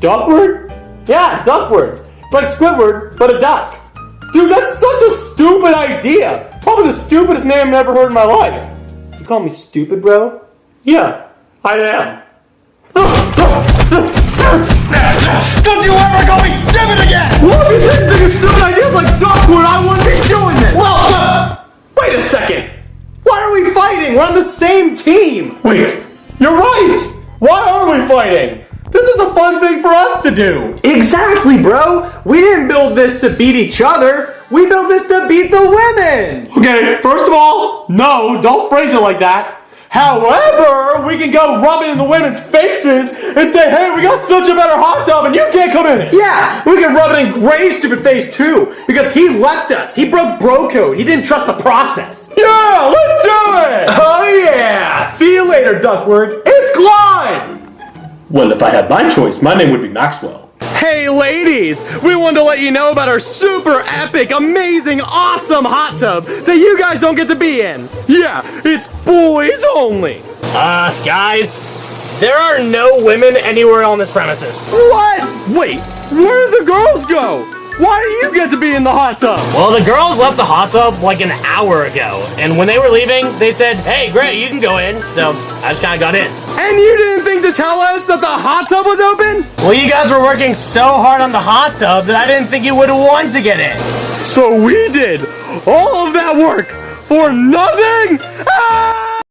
Duckward? Yeah, Duckward. It's like Squidward, but a duck. Dude, that's such a stupid idea. Probably the stupidest name I've ever heard in my life. You call me stupid, bro? Yeah, I am. Don't you ever call me stupid again! Well, if you didn't think of stupid ideas like Duckward, I wouldn't be doing this. Well, wait a second. Why are we fighting? We're on the same team. Wait, you're right. Why are we fighting? This is a fun thing for us to do. Exactly, bro. We didn't build this to beat each other. We built this to beat the women. Okay, first of all, no, don't phrase it like that. However, we can go rub it in the women's faces and say, hey, we got such a better hot tub and you can't come in it. Yeah, we can rub it in Gray's stupid face too, because he left us. He broke bro code. He didn't trust the process. Yeah, let's do it. Oh yeah. See you later, Duckward. It's Clyde. Well, if I had my choice, my name would be Maxwell. Hey ladies, we wanted to let you know about our super epic, amazing, awesome hot tub that you guys don't get to be in. Yeah, it's boys only. Guys, there are no women anywhere on this premises. What? Wait, where did the girls go? Why do you get to be in the hot tub? Well, the girls left the hot tub like an hour ago, and when they were leaving, they said, hey, great, you can go in, so I just kind of got in. And you didn't think to tell us that the hot tub was open? Well, you guys were working so hard on the hot tub that I didn't think you would want to get in. So we did all of that work for nothing? Ah!